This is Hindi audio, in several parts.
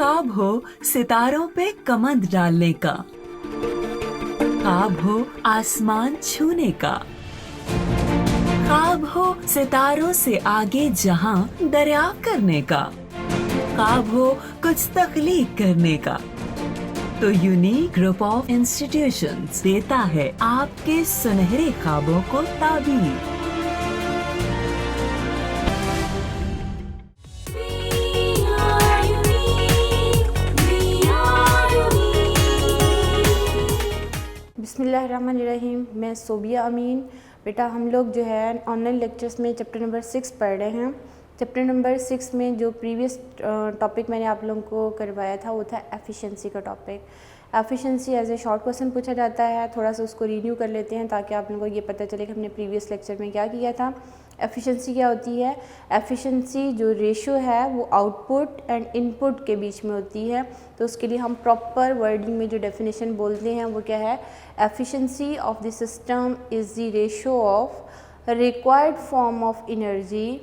ख्वाब हो सितारों पे कमंद डालने का, ख्वाब हो आसमान छूने का, ख्वाब हो सितारों से आगे जहां दरियाफ्त करने का, ख्वाब हो कुछ तख्लीक करने का। तो यूनिक ग्रुप ऑफ इंस्टीट्यूशंस देता है आपके सुनहरे ख्वाबों को ताबीर। बिस्मिल्लाहिर्रहमानिर्रहीम। मैं सोबिया अमीन। बेटा हम लोग जो है ऑनलाइन लेक्चर्स में चैप्टर नंबर 6 पढ़ रहे हैं। चैप्टर नंबर 6 में जो प्रीवियस टॉपिक मैंने आप लोगों को करवाया था वो था एफिशिएंसी का topic. Efficiency as a short question पूछा जाता है, थोड़ा सा उसको रिन्यू कर लेते हैं ताकि आप लोगों को ये पता चले कि हमने प्रीवियस लेक्चर में क्या किया था। एफिशिएंसी क्या होती है? एफिशिएंसी जो रेशो है वो आउटपुट एंड इनपुट के बीच में होती है। तो उसके लिए हम प्रॉपर वर्डिंग में जो डेफिनेशन बोलते हैं वो क्या है? Efficiency of the system is the ratio of required form of energy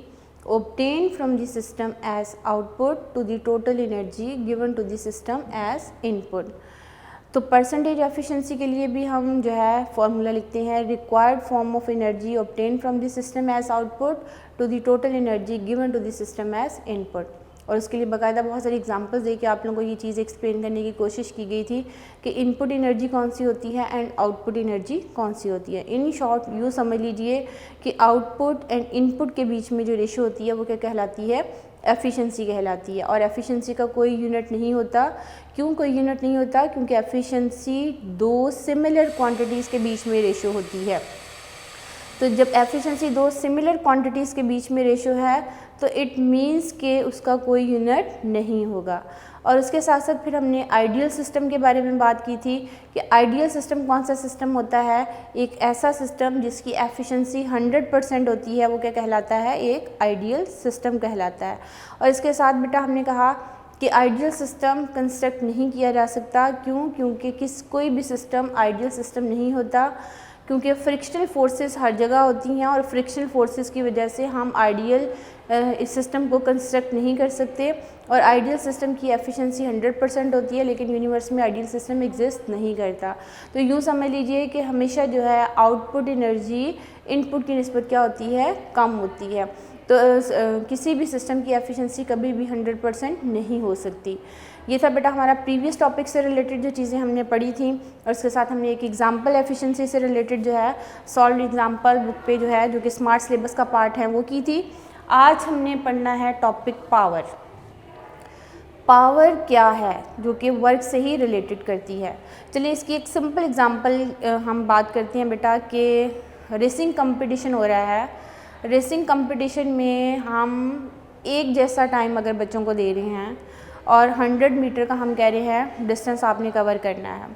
obtained from the system as output to the total energy given to the system as input। तो परसेंटेज एफिशिएंसी के लिए भी हम जो है फॉर्मूला लिखते हैं required form of energy obtain from the system as output to the total energy given to the system as input. और उसके लिए बाकायदा बहुत सारी एग्जांपल्स दे के आप लोगों को ये चीज़ एक्सप्लेन करने की कोशिश की गई थी कि इनपुट एनर्जी कौन सी होती है एंड आउटपुट एनर्जी कौन सी होती है। इन शॉर्ट यूँ समझ लीजिए कि आउटपुट एंड इनपुट के बीच में जो रेशो होती है वो क्या कहलाती है? एफिशिएंसी कहलाती है। और एफिशिएंसी का कोई यूनिट नहीं होता। क्यों कोई यूनिट नहीं होता? क्योंकि एफिशिएंसी दो सिमिलर क्वांटिटीज़ के बीच में रेशो होती है। तो जब एफिशिएंसी दो सिमिलर क्वांटिटीज़ के बीच में रेशो है तो इट मीन्स कि उसका कोई यूनिट नहीं होगा। और उसके साथ साथ फिर हमने आइडियल सिस्टम के बारे में बात की थी कि आइडियल सिस्टम कौन सा सिस्टम होता है? एक ऐसा सिस्टम जिसकी एफिशिएंसी 100% होती है वो क्या कहलाता है? एक आइडियल सिस्टम कहलाता है। और इसके साथ बेटा हमने कहा कि आइडियल सिस्टम कंस्ट्रक्ट नहीं किया जा सकता। क्यों? क्योंकि कोई भी सिस्टम आइडियल सिस्टम नहीं होता, क्योंकि फ्रिक्शनल फोर्सेस हर जगह होती हैं और फ्रिक्शनल फोर्सेस की वजह से हम आइडियल इस सिस्टम को कंस्ट्रक्ट नहीं कर सकते। और आइडियल सिस्टम की एफिशिएंसी 100% होती है, लेकिन यूनिवर्स में आइडियल सिस्टम एग्जिस्ट नहीं करता। तो यूँ समझ लीजिए कि हमेशा जो है आउटपुट एनर्जी इनपुट की निस्बत क्या होती है? कम होती है। तो किसी भी सिस्टम की एफिशिएंसी कभी भी 100% नहीं हो सकती। ये था बेटा हमारा प्रीवियस टॉपिक से रिलेटेड जो चीज़ें हमने पढ़ी थी। और उसके साथ हमने एक एग्जांपल एफिशिएंसी से रिलेटेड जो है सॉल्व एग्जांपल बुक पे जो है जो कि स्मार्ट सिलेबस का पार्ट है वो की थी। आज हमने पढ़ना है टॉपिक पावर। पावर क्या है? जो कि वर्क से ही रिलेटेड करती है। चलिए इसकी एक सिंपल एग्जांपल हम बात करते हैं बेटा कि रेसिंग कंपटीशन हो रहा है। रेसिंग कंपटीशन में हम एक जैसा टाइम अगर बच्चों को दे रहे हैं और 100 मीटर का हम कह रहे हैं डिस्टेंस आपने कवर करना है,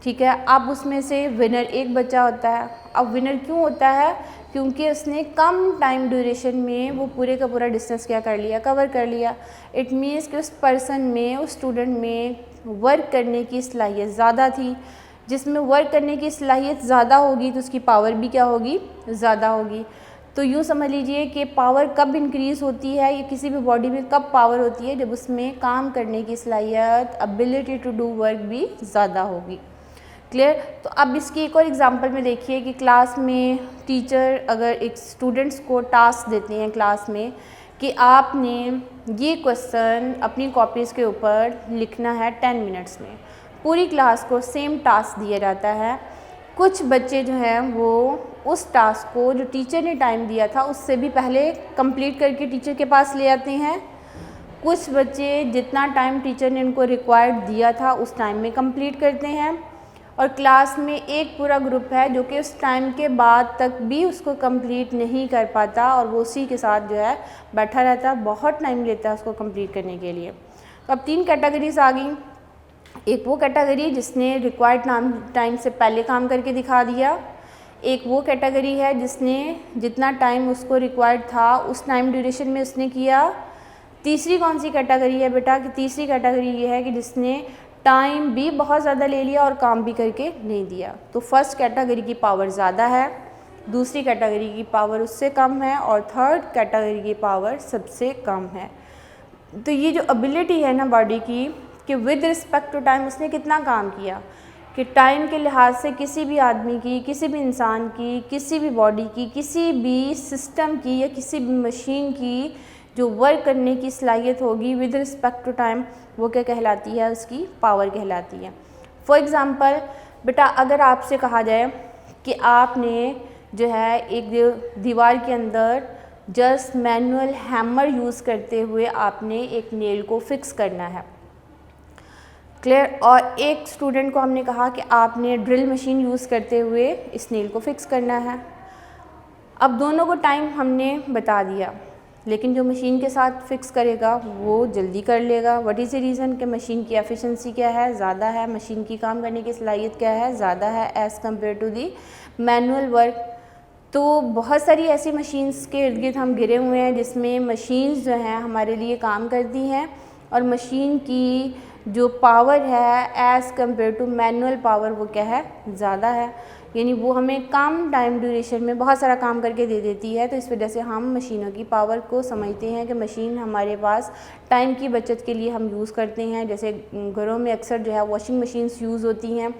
ठीक है। अब उसमें से विनर एक बच्चा होता है। अब विनर क्यों होता है? क्योंकि उसने कम टाइम ड्यूरेशन में वो पूरे का पूरा डिस्टेंस क्या कर लिया? कवर कर लिया। इट मीन्स कि उस पर्सन में, उस स्टूडेंट में वर्क करने की सलाहियत ज़्यादा थी। जिसमें वर्क करने की सलाहियत ज़्यादा होगी तो उसकी पावर भी क्या होगी? ज़्यादा होगी। तो यूँ समझ लीजिए कि पावर कब इंक्रीज़ होती है या किसी भी बॉडी में कब पावर होती है? जब उसमें काम करने की सलाहियत, एबिलिटी टू डू वर्क भी ज़्यादा होगी। क्लियर? तो अब इसकी एक और एग्जांपल में देखिए कि क्लास में टीचर अगर एक स्टूडेंट्स को टास्क देते हैं क्लास में कि आपने ये क्वेश्चन अपनी कॉपीज़ के ऊपर लिखना है 10 मिनट्स में। पूरी क्लास को सेम टास्क दिया जाता है। कुछ बच्चे जो हैं वो उस टास्क को जो टीचर ने टाइम दिया था उससे भी पहले कंप्लीट करके टीचर के पास ले आते हैं। कुछ बच्चे जितना टाइम टीचर ने उनको रिक्वायर्ड दिया था उस टाइम में कंप्लीट करते हैं। और क्लास में एक पूरा ग्रुप है जो कि उस टाइम के बाद तक भी उसको कंप्लीट नहीं कर पाता और वो उसी के साथ जो है बैठा रहता है, बहुत टाइम लेता है उसको कंप्लीट करने के लिए। तो अब 3 कैटेगरीज आ गई। एक वो कैटेगरी जिसने रिक्वायर्ड टाइम से पहले काम करके दिखा दिया। एक वो कैटेगरी है जिसने जितना टाइम उसको रिक्वायर्ड था उस टाइम ड्यूरेशन में उसने किया। तीसरी कौन सी कैटेगरी है बेटा? कि तीसरी कैटेगरी ये है कि जिसने टाइम भी बहुत ज़्यादा ले लिया और काम भी करके नहीं दिया। तो फर्स्ट कैटेगरी की पावर ज़्यादा है, दूसरी कैटेगरी की पावर उससे कम है और थर्ड कैटेगरी की पावर सबसे कम है। तो ये जो एबिलिटी है ना बॉडी की कि विद रिस्पेक्ट टू टाइम उसने कितना काम किया, कि टाइम के लिहाज से किसी भी आदमी की, किसी भी इंसान की, किसी भी बॉडी की, किसी भी सिस्टम की या किसी भी मशीन की जो वर्क करने की सलाहियत होगी विद रिस्पेक्ट टू टाइम, वो क्या कहलाती है, उसकी पावर कहलाती है। फॉर एग्ज़ाम्पल बेटा अगर आपसे कहा जाए कि आपने जो है एक दीवार के अंदर जस्ट मैनुअल हैमर यूज़ करते हुए आपने एक नेल को फिक्स करना है, क्लियर, और एक स्टूडेंट को हमने कहा कि आपने ड्रिल मशीन यूज़ करते हुए इस नेल को फिक्स करना है। अब दोनों को टाइम हमने बता दिया, लेकिन जो मशीन के साथ फिक्स करेगा वो जल्दी कर लेगा। व्हाट इज़ द रीज़न कि मशीन की एफिशिएंसी क्या है, ज़्यादा है, मशीन की काम करने की सलाहियत क्या है, ज़्यादा है as compare to the manual work. तो बहुत सारी ऐसी मशीन्स के इर्द गिर्द हम घिरे हुए हैं जिसमें मशीन्स जो हैं हमारे लिए काम करती हैं और मशीन की जो पावर है as compare to manual power वो क्या है, ज़्यादा है, यानी वो हमें कम टाइम ड्यूरेशन में बहुत सारा काम करके दे देती है। तो इस वजह से हम मशीनों की पावर को समझते हैं कि मशीन हमारे पास टाइम की बचत के लिए हम यूज़ करते हैं। जैसे घरों में अक्सर जो है वॉशिंग मशीन्स यूज़ होती हैं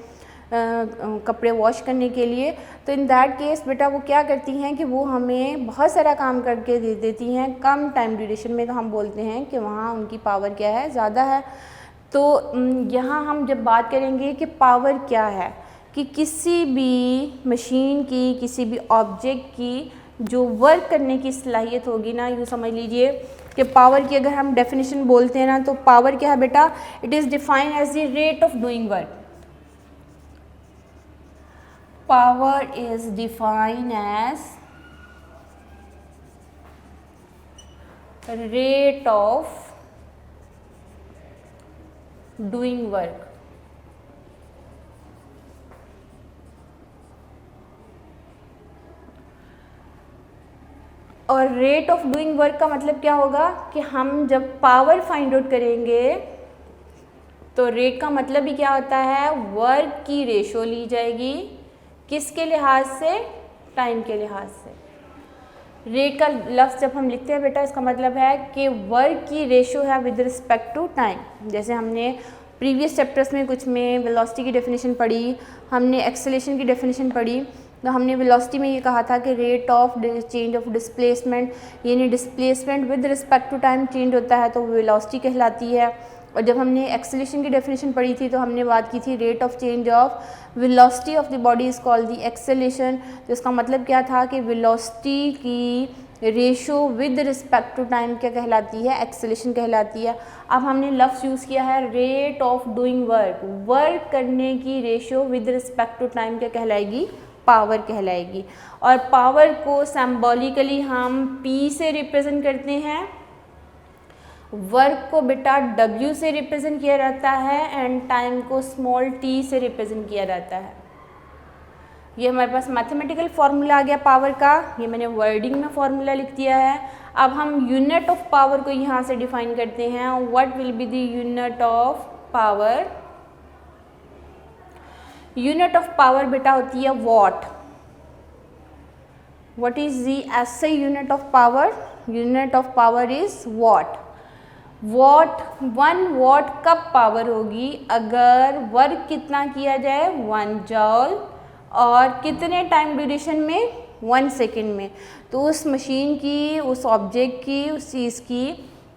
कपड़े वॉश करने के लिए, तो इन दैट केस बेटा वो क्या करती हैं कि वो हमें बहुत सारा काम करके दे देती हैं कम टाइम ड्यूरेशन में। तो हम बोलते हैं कि वहाँ उनकी पावर क्या है, ज़्यादा है। तो यहाँ हम जब बात करेंगे कि पावर क्या है, कि किसी भी मशीन की, किसी भी ऑब्जेक्ट की जो वर्क करने की सलाहियत होगी ना, यूँ समझ लीजिए कि पावर की अगर हम डेफिनेशन बोलते हैं ना, तो पावर क्या है बेटा, it is defined as the rate of doing work. Power is defined as rate of doing work। और रेट ऑफ डूइंग वर्क का मतलब क्या होगा कि हम जब पावर फाइंड आउट करेंगे तो रेट का मतलब ही क्या होता है, वर्क की रेशो ली जाएगी, किसके लिहाज से, टाइम के लिहाज से। रेट का लफ्ज़ जब हम लिखते हैं बेटा इसका मतलब है कि वर्क की रेशो है विद रिस्पेक्ट टू टाइम। जैसे हमने प्रीवियस चैप्टर्स में कुछ में वेलोसिटी की डेफिनेशन पढ़ी, हमने एक्सेलेरेशन की डेफिनेशन पढ़ी, तो हमने वेलोसिटी में ये कहा था कि rate of change of displacement, यानी displacement with respect to time change होता है तो वेलोसिटी कहलाती है। और जब हमने एक्सेलेरेशन की डेफिनेशन पढ़ी थी तो हमने बात की थी rate of change of velocity of the body is called the acceleration. तो इसका मतलब क्या था कि वेलोसिटी की ratio with respect to time क्या कहलाती है, एक्सेलेरेशन कहलाती है। अब हमने लफ्ज़ यूज़ किया है rate of doing work, work करने की ratio with respect to time क्या कहलाएगी, पावर कहलाएगी। और पावर को सिंबॉलिकली हम P से रिप्रेजेंट करते हैं, वर्क को बेटा W से रिप्रेजेंट किया जाता है एंड टाइम को स्मॉल t से रिप्रेजेंट किया जाता है। ये हमारे पास मैथमेटिकल फार्मूला आ गया पावर का, ये मैंने वर्डिंग में फार्मूला लिख दिया है। अब हम यूनिट ऑफ पावर को यहाँ से डिफाइन करते हैं। What will be the unit of power, unit of power बेटा होती है what. What is the SI unit of power, unit of power is what. What, 1 what कब पावर होगी, अगर वर्क कितना किया जाए 1 जॉल, और कितने टाइम ड्यूरेशन में, 1 सेकेंड में। तो उस मशीन की, उस ऑब्जेक्ट की, उस चीज़ की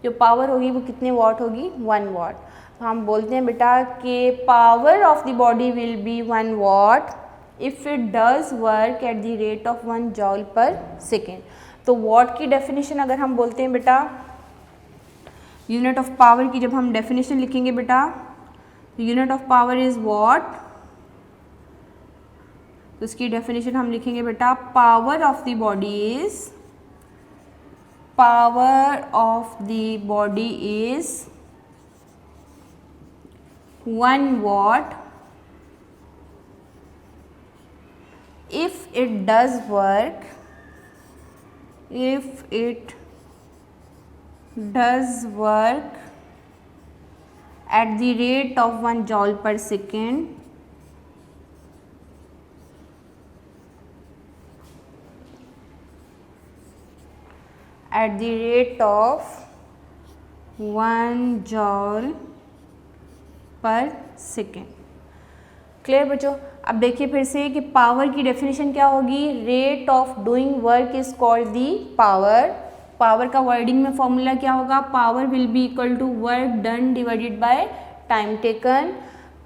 जो पावर होगी वो कितने वॉट होगी, 1 वॉट। तो हम बोलते हैं बेटा कि power of the body will be 1 watt if it does work at the rate of 1 joule per second. तो वॉट की डेफिनेशन अगर हम बोलते हैं बेटा, यूनिट ऑफ पावर की जब हम डेफिनेशन लिखेंगे बेटा, unit of power is what, तो इसकी डेफिनेशन हम लिखेंगे बेटा power of the body is, power of the body is 1 what if it does work, if it does work at the rate of 1 joule per second, at the rate of 1 joule per second. Clear बच्चों? अब देखिए फिर से कि पावर की डेफिनेशन क्या होगी, rate of doing work is called the power. Power का वर्डिंग में फॉर्मूला क्या होगा, power will be equal to work done divided by time taken.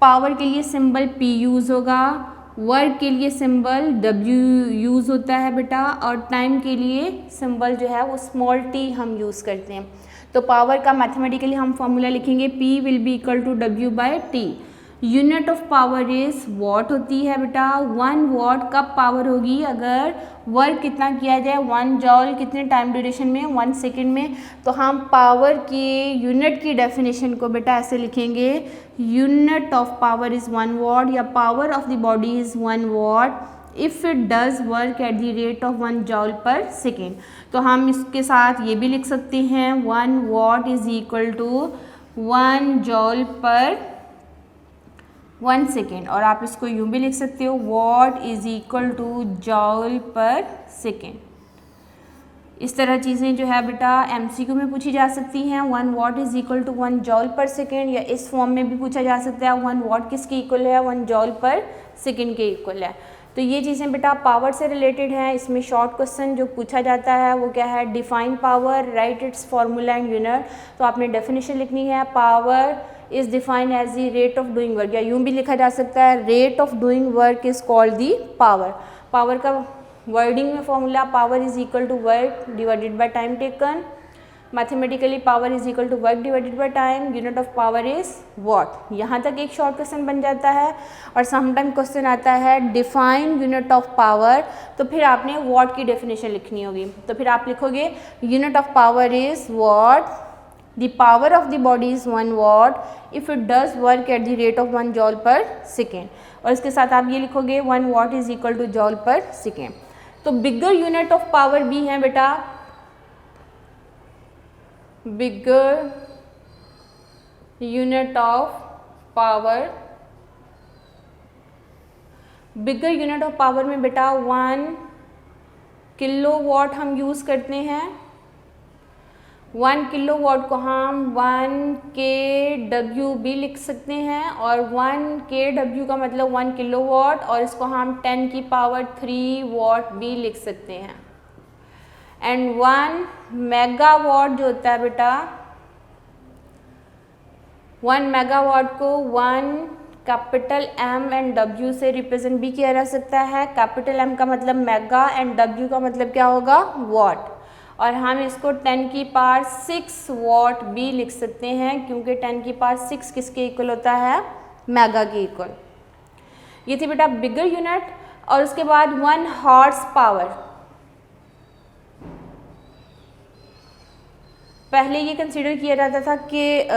Power के लिए सिंबल P यूज़ होगा, वर्क के लिए सिंबल W यूज़ होता है बेटा, और टाइम के लिए सिंबल जो है वो स्मॉल t हम यूज़ करते हैं। तो पावर का मैथमेटिकली हम फॉर्मूला लिखेंगे P will be equal to W by T। Unit of power is watt होती है बेटा। 1 वॉट कब पावर होगी, अगर वर्क कितना किया जाए, 1 जॉल कितने टाइम ड्यूरेशन में, 1 सेकेंड में। तो हम पावर की यूनिट की डेफिनेशन को बेटा ऐसे लिखेंगे, unit of power is 1 watt, या power of the body is 1 watt if it does work at the rate of 1 joule per second. तो हम इसके साथ ये भी लिख सकते हैं 1 watt is equal to 1 joule per 1 second, और आप इसको यूँ भी लिख सकते हो watt is equal to joule per second. इस तरह चीज़ें जो है बेटा MCQ में पूछी जा सकती हैं। 1 watt is equal to 1 joule per second, या इस फॉर्म में भी पूछा जा सकता है 1 वॉट किसके इक्वल है, 1 जॉल पर सेकेंड के इक्वल है। तो ये चीज़ें बेटा पावर से रिलेटेड हैं। इसमें शॉर्ट क्वेश्चन जो पूछा जाता है वो क्या है, define power, write its formula and unit. तो आपने डेफिनेशन लिखनी है, power is defined as the rate of doing work, या यूँ भी लिखा जा सकता है rate of doing work is called the power. Power का वर्डिंग में formula power is equal to work divided by time taken. Mathematically power is equal to work divided by time, unit of power is watt. यहाँ तक एक शॉर्ट क्वेश्चन बन जाता है। और समटाइम क्वेश्चन आता है डिफाइन यूनिट ऑफ पावर, तो फिर आपने वॉट की डेफिनेशन लिखनी होगी। तो फिर आप लिखोगे unit of power is watt, the power of the body is 1 watt if it does work at the rate of 1 joule per second. और इसके साथ आप ये लिखोगे 1 watt is equal to joule per second. तो बिगर यूनिट ऑफ पावर भी है बेटा, बिगर unit of power, bigger unit of power में बेटा 1 किलोवाट हम यूज़ करते हैं। 1 किलोवाट को हम 1 kW भी लिख सकते हैं, और 1 kW का मतलब 1 किलोवाट, और इसको हम 10 की पावर 3 वॉट भी लिख सकते हैं। एंड 1 मेगावाट जो होता है बेटा, 1 मेगावाट को 1 कैपिटल M एंड W से रिप्रेजेंट भी किया जा सकता है। कैपिटल M का मतलब मेगा एंड W का मतलब क्या होगा, वॉट। और हम इसको 10 की पावर 6 वॉट भी लिख सकते हैं, क्योंकि 10 की पावर 6 किसके इक्वल होता है, मेगा के इक्वल। ये थी बेटा बिगर यूनिट। और उसके बाद 1 हॉर्स पावर, पहले ये कंसीडर किया जाता था कि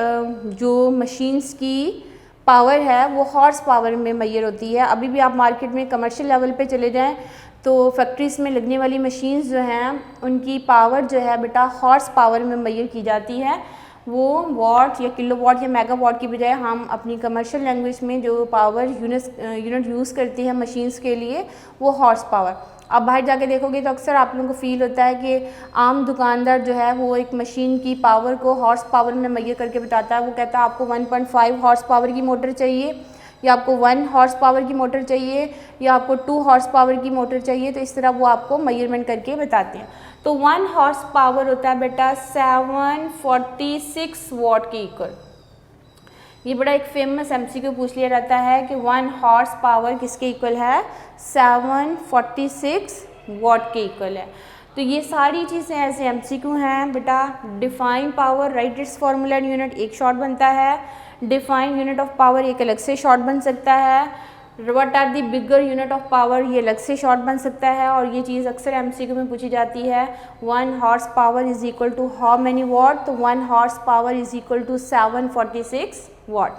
जो मशीन्स की पावर है वो हॉर्स पावर में मैयर होती है। अभी भी आप मार्केट में कमर्शियल लेवल पे चले जाएं तो फैक्ट्रीज़ में लगने वाली मशीन्स जो हैं उनकी पावर जो है बेटा हॉर्स पावर में मैयर की जाती है। वो वॉट या किलोवाट या मेगावाट की बजाय हम अपनी कमर्शियल लैंग्वेज में जो पावर यूनिट यूज़ करती है मशीन्स के लिए वो हॉर्स पावर। अब बाहर जाके देखोगे तो अक्सर आप लोगों को फील होता है कि आम दुकानदार जो है वो एक मशीन की पावर को हॉर्स पावर में मैयर करके बताता है। वो कहता है आपको 1.5 हॉर्स पावर की मोटर चाहिए, या आपको 1 हॉर्स पावर की मोटर चाहिए, या आपको 2 हॉर्स पावर की मोटर चाहिए। तो इस तरह वो आपको मेजरमेंट करके बताते हैं। तो 1 हॉर्स पावर होता है बेटा 746 वॉट के इक्वल। ये बड़ा एक फेमस MCQ पूछ लिया जाता है कि 1 हॉर्स पावर किसके इक्वल है, 746 वॉट के इक्वल है। तो ये सारी चीज़ें ऐसे MCQ हैं बेटा। Define power, write its formula and unit एक शॉर्ट बनता है। डिफाइन यूनिट ऑफ पावर एक अलग से शॉर्ट बन सकता है। What are the bigger unit of power ये अलग से शॉर्ट बन सकता है। और ये चीज़ अक्सर MCQ में पूछी जाती है 1 horse power is equal to how many watt. तो 1 horse power is equal to 746 watt.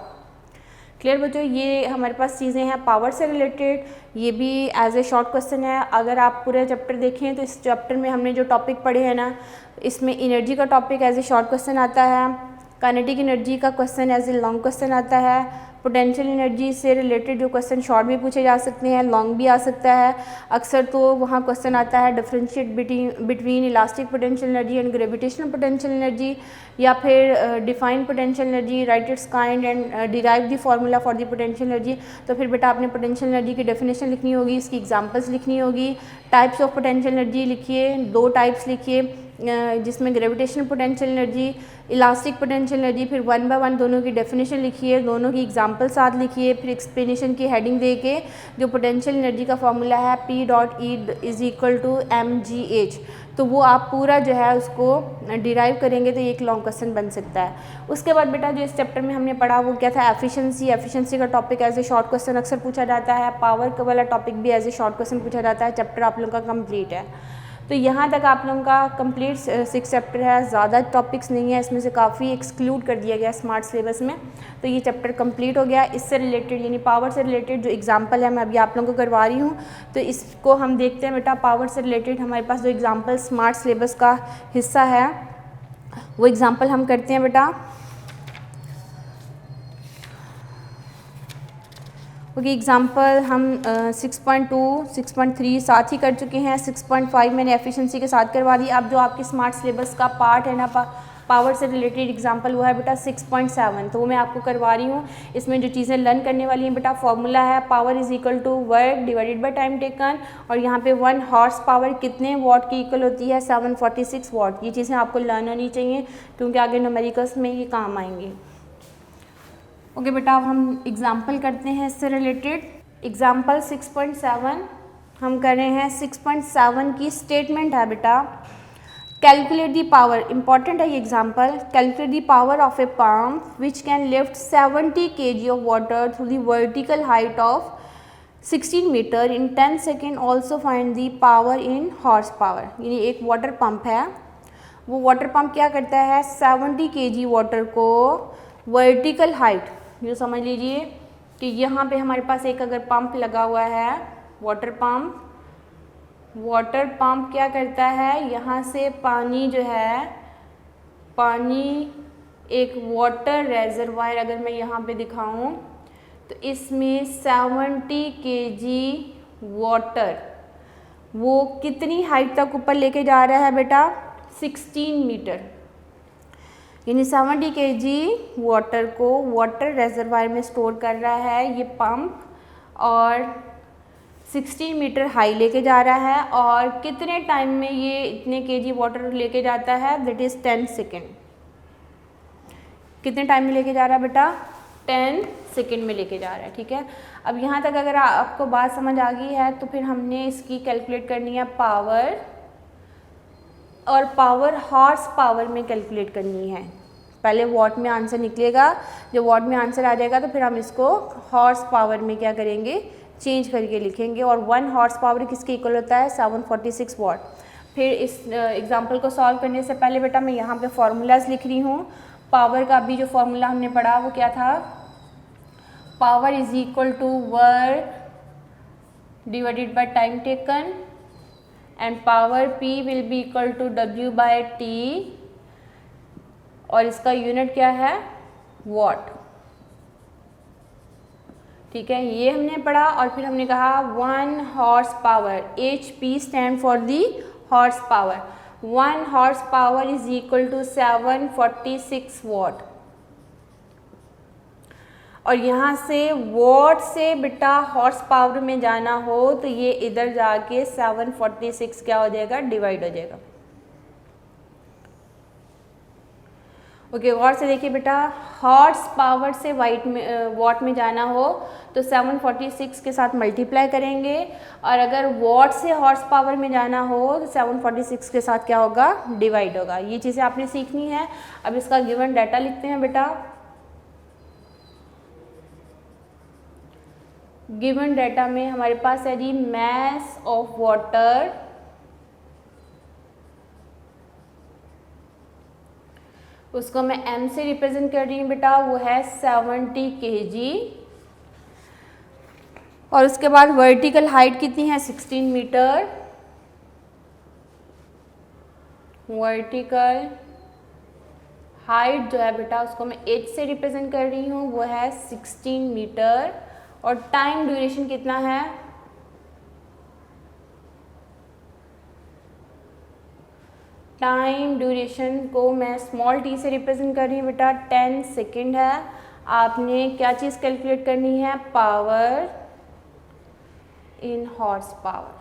Clear बच्चों, ये हमारे पास चीज़ें हैं पावर से रिलेटेड। ये भी एज ए शॉर्ट क्वेश्चन है। अगर आप पूरे चैप्टर देखें तो इस चैप्टर में हमने जो टॉपिक पढ़े हैं ना, इसमें एनर्जी का topic as a short question आता है, काइनेटिक एनर्जी का question as a long question आता है, पोटेंशियल एनर्जी से रिलेटेड जो क्वेश्चन शॉर्ट भी पूछे जा सकते हैं, लॉन्ग भी आ सकता है। अक्सर तो वहाँ क्वेश्चन आता है differentiate between elastic potential energy and gravitational potential energy, या फिर define potential energy, right it's kind and derive the formula for the potential energy. तो फिर बेटा आपने पोटेंशियल एनर्जी की डेफिनेशन लिखनी होगी, इसकी एग्जांपल्स लिखनी होगी। टाइप्स ऑफ पोटेंशियल एनर्जी लिखिए, 2 टाइप्स लिखिए, जिसमें gravitational potential energy, elastic potential energy, फिर 1 बाय 1 दोनों की डेफिनेशन लिखिए, दोनों की एग्जांपल साथ लिखिए, फिर एक्सप्लेनेशन की हेडिंग दे के जो पोटेंशियल एनर्जी का फॉर्मूला है P.E = mgh, तो वो आप पूरा जो है उसको डिराइव करेंगे तो ये एक लॉन्ग क्वेश्चन बन सकता है। उसके बाद बेटा जो इस चैप्टर में हमने पढ़ा वो क्या था, एफिशिएंसी का topic as a short question अक्सर पूछा जाता है। पावर वाला टॉपिक भी एज ए शॉर्ट क्वेश्चन पूछा जाता है। चैप्टर आप लोगों का कंप्लीट है। तो यहाँ तक आप लोगों का कंप्लीट 6 चैप्टर है, ज़्यादा टॉपिक्स नहीं है, इसमें से काफ़ी एक्सक्लूड कर दिया गया स्मार्ट सिलेबस में। तो ये चैप्टर कंप्लीट हो गया। इससे रिलेटेड यानी पावर से रिलेटेड जो एग्जांपल है मैं अभी आप लोगों को करवा रही हूँ, तो इसको हम देखते हैं बेटा। पावर से रिलेटेड हमारे पास जो एग्जाम्पल स्मार्ट सिलेबस का हिस्सा है वो एग्ज़ाम्पल हम करते हैं बेटा। ओके, एग्जाम्पल हम 6.2, 6.3 साथ ही कर चुके हैं। 6.5 मैंने एफिशिएंसी के साथ करवा दी। अब जो आपके स्मार्ट सिलेबस का पार्ट है ना पावर से रिलेटेड एग्जाम्पल, वो है बेटा 6.7, तो वो मैं आपको करवा रही हूँ। इसमें जो चीज़ें लर्न करने वाली हैं बेटा, फॉर्मूला है power = work divided by time taken, और यहाँ पे 1 हॉर्स पावर कितने वॉट की इक्वल होती है, 746 वॉट। ये चीज़ें आपको लर्न होनी चाहिए क्योंकि आगे न्यूमेरिकल्स में ये काम आएंगे। ओके बेटा, अब हम एग्जाम्पल करते हैं इससे रिलेटेड। एग्जाम्पल 6.7 हम कर रहे हैं। 6.7 की स्टेटमेंट है बेटा, कैलकुलेट दी पावर, इंपॉर्टेंट है ये example. Calculate the power of a pump which can lift 70 kg of water through the vertical height of 16 metre in 10 second. Also find the power in horse power. यानी एक वाटर पंप है, वो वाटर पंप क्या करता है, 70 kg वाटर को वर्टिकल हाइट, जो समझ लीजिए कि यहाँ पे हमारे पास एक अगर पंप लगा हुआ है, वाटर पंप क्या करता है, यहाँ से पानी जो है, पानी एक वाटर रेजरवायर अगर मैं यहाँ पे दिखाऊं तो इसमें 70 kg वाटर वो कितनी हाइट तक ऊपर लेके जा रहा है बेटा, 16 मीटर। यानी 70 kg वाटर को वाटर रेजरवायर में स्टोर कर रहा है ये पंप, और 16 मीटर हाई लेके जा रहा है। और कितने टाइम में ये इतने kg वाटर लेके जाता है, दैट इज़ 10 सेकेंड। कितने टाइम में लेके जा रहा है बेटा, 10 सेकेंड में लेके जा रहा है। ठीक है, अब यहाँ तक अगर आपको बात समझ आ गई है तो फिर हमने इसकी कैलकुलेट करनी है पावर, और पावर हॉर्स पावर में कैलकुलेट करनी है। पहले वॉट में आंसर निकलेगा, जब वॉट में आंसर आ जाएगा तो फिर हम इसको हॉर्स पावर में क्या करेंगे, चेंज करके लिखेंगे। और 1 हॉर्स पावर किसके इक्वल होता है, 746 वॉट। फिर इस एग्जांपल को सॉल्व करने से पहले बेटा मैं यहाँ पे फार्मूलाज लिख रही हूँ। पावर का अभी जो फार्मूला हमने पढ़ा वो क्या था, power = work divided by time taken, and power P will B = W/T, और इसका यूनिट क्या है, वॉट। ठीक है, ये हमने पढ़ा। और फिर हमने कहा 1 horse power, HP stand for the horse power. 1 horse power = 746 what. और यहाँ से वॉट से बेटा हॉर्स पावर में जाना हो तो ये इधर जाके 746 क्या हो जाएगा, डिवाइड हो जाएगा। ओके, गौर से देखिए बेटा, हॉर्स पावर से वॉट में जाना हो तो 746 के साथ मल्टीप्लाई करेंगे, और अगर वॉट से हॉर्स पावर में जाना हो तो 746 के साथ क्या होगा, डिवाइड होगा। ये चीज़ें आपने सीखनी है। अब इसका गिवन डाटा लिखते हैं बेटा। गिवन डाटा में हमारे पास है जी मास ऑफ वाटर, उसको मैं m से रिप्रेजेंट कर रही हूँ बेटा, वो है 70 kg। और उसके बाद वर्टिकल हाइट कितनी है, 16 मीटर। वर्टिकल हाइट जो है बेटा उसको मैं h से रिप्रेजेंट कर रही हूँ, वो है 16 मीटर। और टाइम ड्यूरेशन कितना है, टाइम ड्यूरेशन को मैं स्मॉल t से रिप्रेजेंट कर रही हूँ बेटा, 10 सेकेंड है। आपने क्या चीज़ कैलकुलेट करनी है, पावर इन हॉर्स पावर।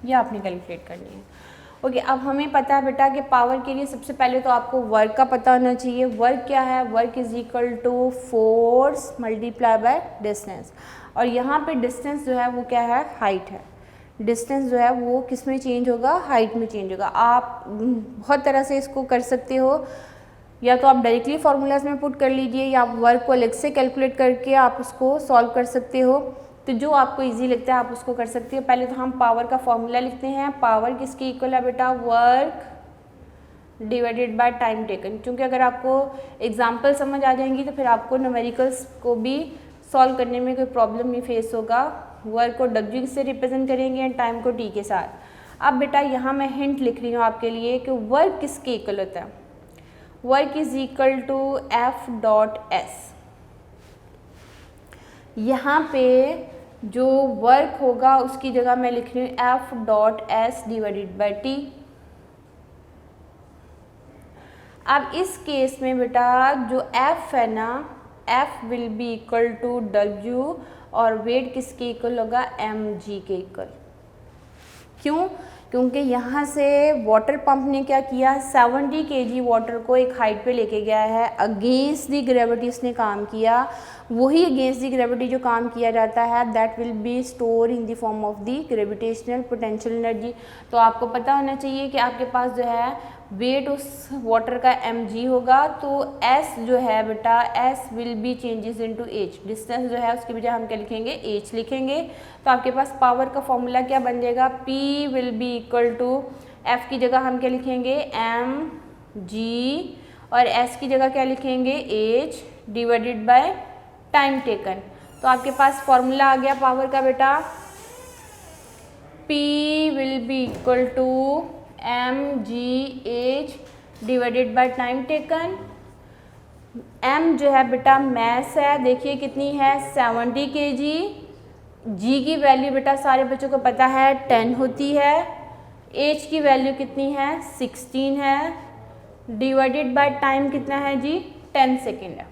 ये आपने कैलकुलेट करनी है। ओके, अब हमें पता है बेटा कि पावर के लिए सबसे पहले तो आपको वर्क का पता होना चाहिए। वर्क क्या है, work is equal to force multiply by distance. और यहाँ पे डिस्टेंस जो है वो क्या है, हाइट है। डिस्टेंस जो है वो किस में चेंज होगा, हाइट में चेंज होगा। आप बहुत तरह से इसको कर सकते हो, या तो आप डायरेक्टली फार्मूलाज में पुट कर लीजिए, या आप वर्क को अलग से कैलकुलेट करके आप उसको सॉल्व कर सकते हो। तो जो आपको इजी लगता है आप उसको कर सकते हो। पहले तो हम पावर का फॉर्मूला लिखते हैं। पावर किसकी इक्वल है बेटा, work divided by time taken. क्योंकि अगर आपको एग्जाम्पल समझ आ जाएंगी तो फिर आपको न्यूमेरिकल्स को भी सॉल्व करने में कोई प्रॉब्लम नहीं फेस होगा। वर्क को W से रिप्रेजेंट करेंगे एंड टाइम को T के साथ। अब बेटा यहाँ मैं हिंट लिख रही हूँ आपके लिए कि वर्क किसके इक्वल होता है, work is equal to F.S। यहाँ पे जो वर्क होगा उसकी जगह मैं लिख रही हूँ F.S डिवाइडेड बाई T। अब इस केस में बेटा जो F है ना, F will be equal to W, और वेट किसके इक्वल होगा, mg के इक्वल। क्यों, क्योंकि यहाँ से वाटर पंप ने क्या किया, 70 kg वाटर को एक हाइट पे लेके गया है, अगेंस्ट दी ग्रेविटी उसने काम किया। वही अगेंस्ट दी ग्रेविटी जो काम किया जाता है that will be store in the form of the gravitational potential energy. तो आपको पता होना चाहिए कि आपके पास जो है वेट उस वाटर का mg होगा, तो s जो है बेटा s will be changes into h। Distance जो है उसके बजाय हम क्या लिखेंगे, h लिखेंगे। तो आपके पास पावर का फॉर्मूला क्या बन जाएगा, p will be equal to f की जगह हम क्या लिखेंगे mg, और s की जगह क्या लिखेंगे h divided by time taken. तो आपके पास फॉर्मूला आ गया पावर का बेटा, p will be equal to mgh divided by time taken. m जो है बेटा मैस है, देखिए कितनी है 70 kg। g की वैल्यू बेटा सारे बच्चों को पता है 10 होती है। h की वैल्यू कितनी है 16 है, डिवाइडेड बाय टाइम कितना है जी 10 सेकेंड है।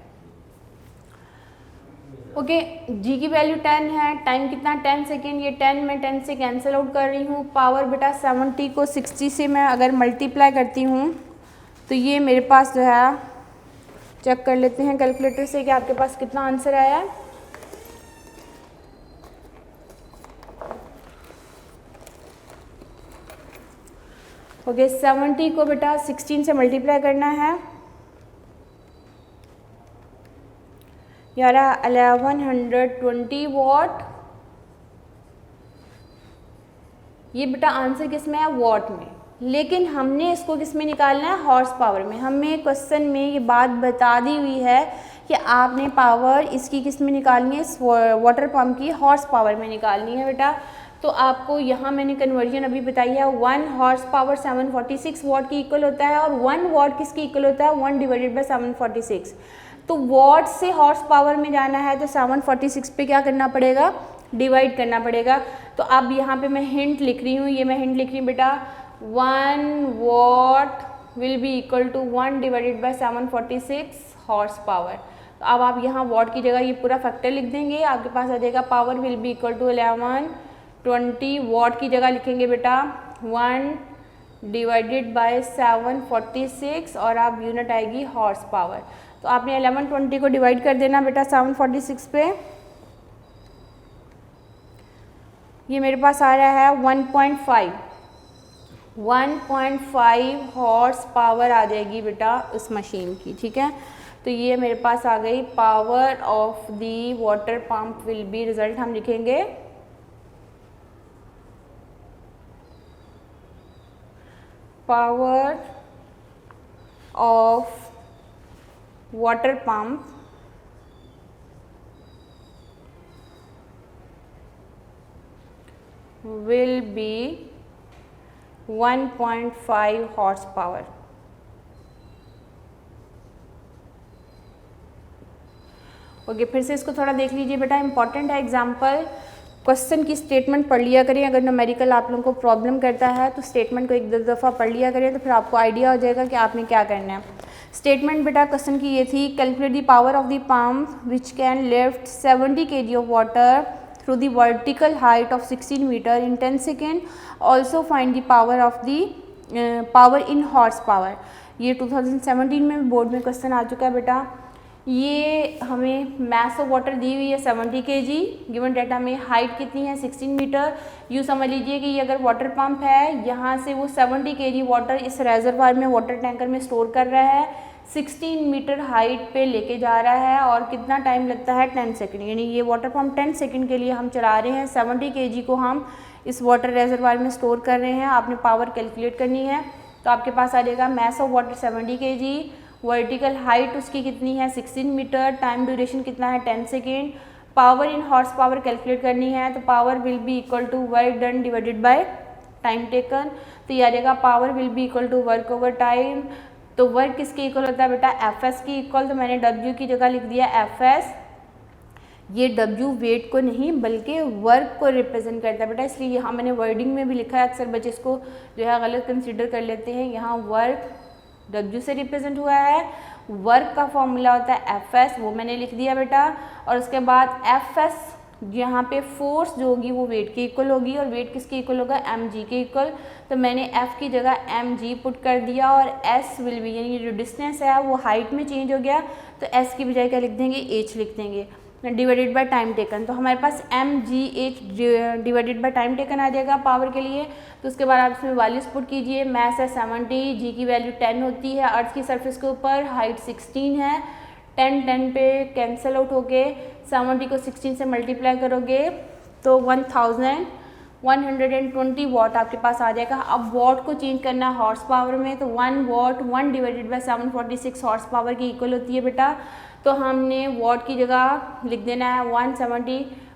ओके, g की वैल्यू 10 है, टाइम कितना 10 सेकेंड। ये 10 मैं 10 से कैंसिल आउट कर रही हूँ। पावर बेटा 70 को 60 से मैं अगर मल्टीप्लाई करती हूँ तो ये मेरे पास जो है, चेक कर लेते हैं कैलकुलेटर से कि आपके पास कितना आंसर आया है। ओके, 70 को बेटा 16 से मल्टीप्लाई करना है, यार 1120 वॉट। ये बेटा आंसर किस में है, वॉट में। लेकिन हमने इसको किस में निकालना है, हॉर्स पावर में। हमें क्वेश्चन में ये बात बता दी हुई है कि आपने पावर इसकी किस में निकालनी है, वाटर पंप की हॉर्स पावर में निकालनी है बेटा। तो आपको यहाँ मैंने कन्वर्जन अभी बताई है, 1 हॉर्स पावर 746 वॉट की इक्वल होता है, और 1 वॉट किसकी इक्वल होता है, 1 डिवाइडेड बाय 746। तो वॉट से हॉर्स पावर में जाना है तो 746 पे क्या करना पड़ेगा, डिवाइड करना पड़ेगा। तो अब यहाँ पे मैं हिंट लिख रही हूँ, ये मैं हिंट लिख रही हूँ बेटा, 1 watt will be equal to 1 divided by 746 horse power. तो अब आप यहाँ वॉट की जगह ये पूरा फैक्टर लिख देंगे, आपके पास आ जाएगा power will be equal to 1120। Watt की जगह लिखेंगे बेटा 1 डिवाइडेड बाय 746, और आप यूनिट आएगी हॉर्स पावर। तो आपने 1120 को डिवाइड कर देना बेटा 746 पे। ये मेरे पास आ रहा है 1.5 हॉर्स पावर आ जाएगी बेटा उस मशीन की, ठीक है। तो ये मेरे पास आ गई power of the water pump will be, result हम लिखेंगे power of water pump will be 1.5 horse power. Okay, फिर से इसको थोड़ा देख लीजिए बेटा, इंपॉर्टेंट है एग्जाम्पल। क्वेश्चन की स्टेटमेंट पढ़ लिया करें, अगर न्यूमेरिकल आप लोगों को प्रॉब्लम करता है तो स्टेटमेंट को एक दो दफ़ा पढ़ लिया करें, तो फिर आपको आइडिया हो जाएगा कि आपने क्या करना है। स्टेटमेंट बेटा क्वेश्चन की ये थी, calculate the power of the pump which can lift 70 kg of water through the vertical height of 16 metre in 10 second, also find the power of the power in horse power. ये 2017 में बोर्ड में क्वेश्चन आ चुका है बेटा। ये हमें मैस ऑफ वाटर दी हुई है 70 kg, गिवन डाटा में हाइट कितनी है 16 मीटर। यूँ समझ लीजिए कि ये अगर वाटर पंप है, यहाँ से वो 70 kg वाटर इस रेजरवायर में वाटर टैंकर में स्टोर कर रहा है, 16 मीटर हाइट पे लेके जा रहा है, और कितना टाइम लगता है 10 सेकेंड। यानी ये वाटर पंप 10 सेकेंड के लिए हम चला रहे हैं, 70 kg को हम इस वाटर रेजरवायर में स्टोर कर रहे हैं। आपने पावर कैलकुलेट करनी है, तो आपके पास आ जाएगा mass of water 70 kg, vertical height उसकी कितनी है 16 मीटर, टाइम ड्यूरेशन कितना है 10 second, power in horse power calculate करनी है, तो power will be equal to work done divided by time taken. तो ये आ जाएगा power will be equal to work over time. तो वर्क किसके इक्वल होता है बेटा, एफ एस की इक्वल, तो मैंने डब्ल्यू की जगह लिख दिया एफ एस। ये डब्ल्यू वेट को नहीं बल्कि वर्क को रिप्रेजेंट करता है बेटा, इसलिए यहाँ मैंने वर्डिंग में भी लिखा है। अक्सर बच्चे इसको जो है गलत कंसिडर कर लेते हैं। यहाँ वर्क W से रिप्रेजेंट हुआ है, वर्क का फॉर्मूला होता है एफ एस, वो मैंने लिख दिया बेटा। और उसके बाद एफ एस यहाँ पे फोर्स जो होगी वो वेट के इक्वल होगी, और वेट किसके इक्वल होगा, एम जी के इक्वल। तो मैंने एफ की जगह एम जी पुट कर दिया, और एस विल बी, यानी जो डिस्टेंस है वो हाइट में चेंज हो गया, तो एस की बजाय क्या लिख देंगे, एच लिख देंगे, डिवाइडेड बाय टाइम टेकन। तो हमारे पास M G H divided by time taken आ जाएगा पावर के लिए। तो उसके बाद आप इसमें वैल्यूज पुट कीजिए, मैस है 70, जी की वैल्यू 10 होती है अर्थ की सरफेस के ऊपर, हाइट 16 है, 10 पे कैंसिल आउट हो गए, 70 को 16 से मल्टीप्लाई करोगे तो 1120 वॉट आपके पास आ जाएगा। अब वॉट को चेंज करना है हॉर्स पावर में, तो 1 what 1 divided by 746 horse power की इक्वल होती है बेटा। तो हमने वॉट की जगह लिख देना है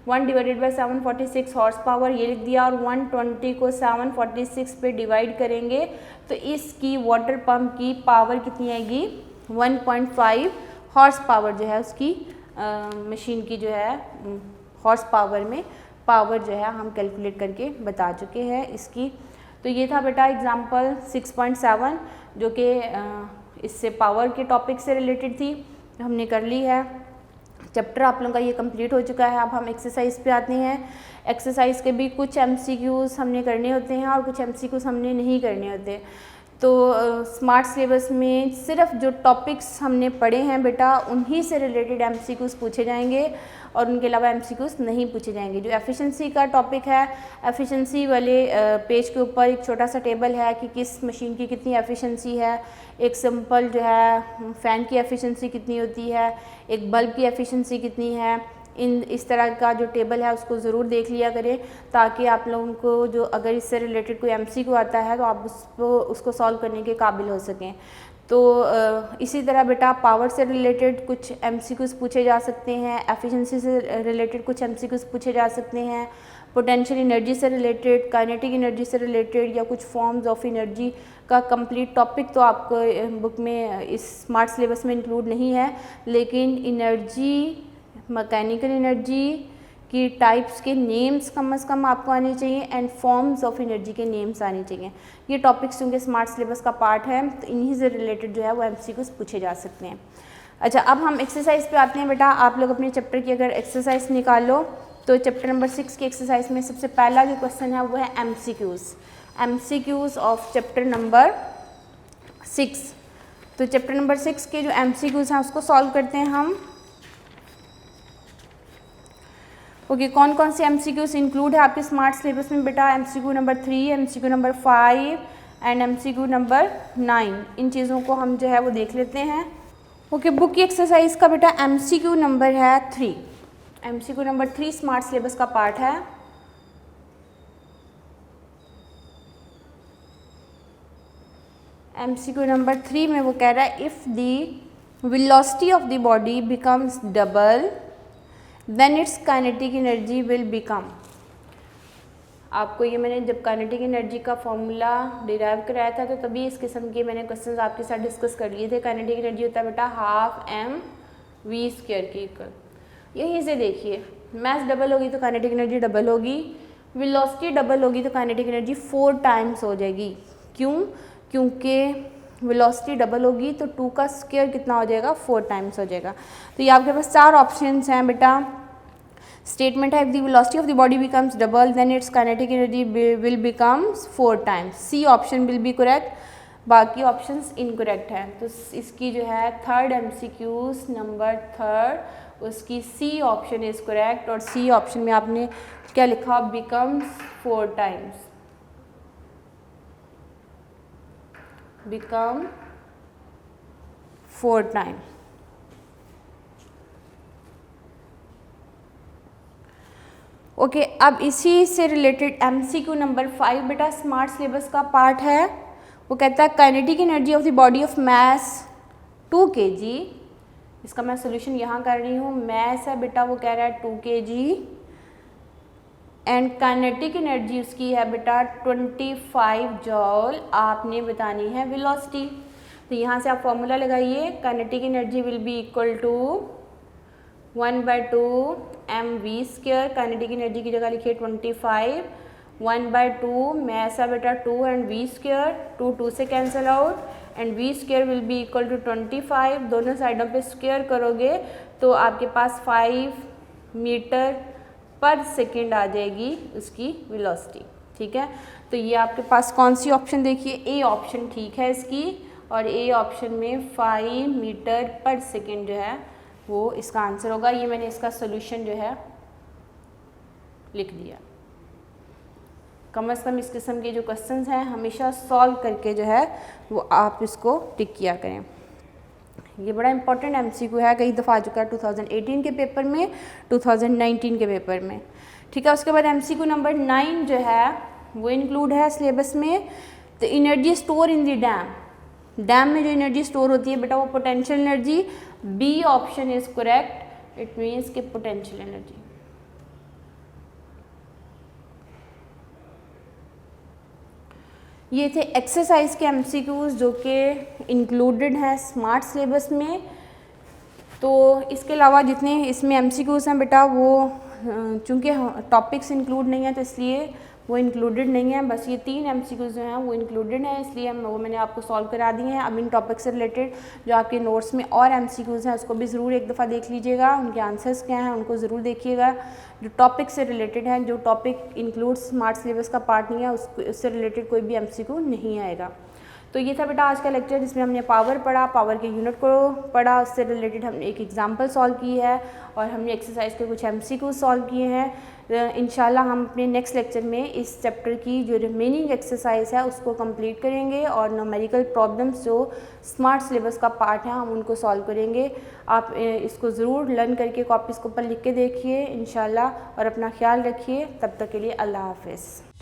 1 डिवाइडेड बाय 746 हॉर्स पावर, ये लिख दिया, और 120 को 746 पे डिवाइड करेंगे तो इसकी वाटर पंप की पावर कितनी आएगी, 1.5 हॉर्स पावर जो है उसकी मशीन की जो है हॉर्स पावर में पावर जो है हम कैलकुलेट करके बता चुके हैं इसकी। तो ये था बेटा एग्जांपल 6.7 जो कि इससे पावर के टॉपिक से रिलेटेड थी, हमने कर ली है। चैप्टर आप लोगों का ये कंप्लीट हो चुका है। अब हम एक्सरसाइज पे आते हैं। एक्सरसाइज के भी कुछ एमसीक्यूज़ हमने करने होते हैं और कुछ एमसीक्यूज़ हमने नहीं करने होते। तो स्मार्ट सिलेबस में सिर्फ जो टॉपिक्स हमने पढ़े हैं बेटा उन्हीं से रिलेटेड एमसीक्यूज़ पूछे जाएंगे और उनके अलावा एमसीक्यूज़ नहीं पूछे जाएंगे। जो एफिशिएंसी का टॉपिक है, एफिशिएंसी वाले पेज के ऊपर एक छोटा सा टेबल है कि किस मशीन की कितनी एफिशिएंसी है, एक सिंपल जो है फ़ैन की एफिशिएंसी कितनी होती है, एक बल्ब की एफिशिएंसी कितनी है। इस तरह का जो टेबल है उसको ज़रूर देख लिया करें ताकि आप लोगों को जो अगर इससे रिलेटेड कोई एमसीक्यू आता है तो आप उसको सॉल्व करने के काबिल हो सकें। तो इसी तरह बेटा पावर से रिलेटेड कुछ एमसीक्यूज़ पूछे जा सकते हैं, एफिशिएंसी से रिलेटेड कुछ एमसीक्यूज़ पूछे जा सकते हैं, पोटेंशियल एनर्जी से रिलेटेड, काइनेटिक एनर्जी से रिलेटेड या कुछ फॉर्म्स ऑफ एनर्जी का कंप्लीट टॉपिक तो आपको बुक में इस स्मार्ट सिलेबस में इंक्लूड नहीं है, लेकिन एनर्जी, मैकेनिकल एनर्जी की टाइप्स के नेम्स कम से कम आपको आने चाहिए एंड फॉर्म्स ऑफ एनर्जी के नेम्स आने चाहिए। ये टॉपिक्स क्योंकि स्मार्ट सिलेबस का पार्ट है तो इन्हीं से रिलेटेड जो है वो एमसीक्यूज़ पूछे जा सकते हैं। अच्छा, अब हम एक्सरसाइज पे आते हैं बेटा। आप लोग अपने चैप्टर की अगर एक्सरसाइज निकालो तो चैप्टर नंबर 6 की एक्सरसाइज में सबसे पहला जो क्वेश्चन है वो है एमसीक्यूज़ ऑफ चैप्टर नंबर 6। तो चैप्टर नंबर 6 के जो एमसीक्यूज़ हैं उसको सॉल्व करते हैं हम। ओके, कौन कौन से एमसीक्यूज़ इंक्लूड है आपके स्मार्ट सिलेबस में बेटा? MCQ number 3, MCQ number 5 and MCQ number 9। इन चीज़ों को हम जो है वो देख लेते हैं। ओके, बुक की एक्सरसाइज का बेटा एमसीक्यू नंबर है 3। एमसीक्यू नंबर 3 स्मार्ट सिलेबस का पार्ट है। एमसीक्यू नंबर 3 में वो कह रहा है if the velocity of the body becomes double then its kinetic energy will become। आपको ये मैंने जब काइनेटिक एनर्जी का फॉर्मूला डिराइव कराया था तो तभी इस किस्म के मैंने क्वेश्चंस आपके साथ डिस्कस कर लिए थे। काइनेटिक एनर्जी होता है बेटा हाफ mv² की इक्वल। यहीं से देखिए मास डबल होगी तो काइनेटिक एनर्जी डबल होगी, वेलोसिटी डबल होगी तो काइनेटिक एनर्जी 4 टाइम्स हो जाएगी। क्यों? क्योंकि वेलोसिटी डबल होगी तो 2 का स्क्वायर कितना हो जाएगा 4 टाइम्स हो जाएगा। तो ये आपके पास 4 ऑप्शंस हैं बेटा। स्टेटमेंट है if the velocity of the body becomes double then its kinetic energy will becomes 4 times. C option will be correct, बाकी ऑप्शंस इनकरेक्ट हैं। तो इसकी जो है थर्ड एमसीक्यूज नंबर 3 उसकी सी ऑप्शन इज करेक्ट। और सी ऑप्शन में आपने क्या लिखा? Becomes 4 times, become 4 time. Okay अब इसी से रिलेटेड एमसीक्यू नंबर 5 बेटा स्मार्ट सिलेबस का पार्ट है। वो कहता है kinetic energy of the body of mass 2 kg। इसका मैं सोल्यूशन यहाँ कर रही हूँ। मास है बेटा वो कह रहा है 2 kg एंड काइनेटिक एनर्जी उसकी है बेटा 25 जॉल। आपने बतानी है वेलोसिटी। तो यहाँ से आप फॉर्मूला लगाइए। Kinetic energy will be equal to 1/2 mv²। Kinetic energy की जगह लिखिए 25, 1/2 मास है बेटा 2 एंड v², 2 से cancel out and v² will be equal to 25। दोनों साइडों पे स्क्वायर करोगे तो आपके पास 5 मीटर पर सेकेंड आ जाएगी उसकी वेलोसिटी। ठीक है, तो ये आपके पास कौन सी ऑप्शन देखिए, ए ऑप्शन ठीक है इसकी। और ए ऑप्शन में 5 मीटर पर सेकेंड जो है वो इसका आंसर होगा। ये मैंने इसका सोल्यूशन जो है लिख दिया। कम से कम इस किस्म के जो क्वेश्चंस हैं हमेशा सॉल्व करके जो है वो आप इसको टिक किया करें। ये बड़ा इंपॉर्टेंट एमसीक्यू है, कई दफ़ा आ चुका है 2018 के पेपर में, 2019 के पेपर में। ठीक है, उसके बाद एमसीक्यू नंबर 9 जो है वो इंक्लूड है सिलेबस में। तो energy store in the dam, dam में जो एनर्जी स्टोर होती है बेटा वो potential energy. B option is correct, it means कि पोटेंशियल एनर्जी। ये थे एक्सरसाइज के एमसीक्यूज जो कि इंक्लूडेड हैं स्मार्ट सिलेबस में। तो इसके अलावा जितने इसमें एमसीक्यूज हैं बेटा वो चूँकि टॉपिक्स इंक्लूड नहीं है तो इसलिए वो इंक्लूडेड नहीं है। बस ये 3 एमसीक्यूज जो हैं वो इंक्लूडेड हैं, इसलिए वो मैंने आपको सॉल्व करा दिए हैं। अब इन टॉपिक से रिलेटेड जो आपके नोट्स में और एमसीक्यूज हैं उसको भी ज़रूर एक दफ़ा देख लीजिएगा, उनके आंसर्स क्या हैं उनको ज़रूर देखिएगा। जो टॉपिक से रिलेटेड हैं, जो टॉपिक इंक्लूड स्मार्ट सिलेबस का पार्ट नहीं है उससे रिलेटेड कोई भी एमसीक्यू नहीं आएगा। तो ये था बेटा आज का लेक्चर जिसमें हमने पावर पढ़ा, पावर के यूनिट को पढ़ा, उससे रिलेटेड हमने एक एग्जांपल सॉल्व की है और हमने एक्सरसाइज के कुछ एमसीक्यू सॉल्व किए हैं। इंशाल्लाह हम अपने नेक्स्ट लेक्चर में इस चैप्टर की जो रिमेनिंग एक्सरसाइज है उसको कंप्लीट करेंगे और न्यूमेरिकल प्रॉब्लम्स जो स्मार्ट सिलेबस का पार्ट है हम उनको सॉल्व करेंगे। आप इसको ज़रूर लर्न करके कॉपीज़ के ऊपर लिख के देखिए इंशाल्लाह और अपना ख्याल रखिए। तब तक के लिए अल्लाह हाफ़िज़।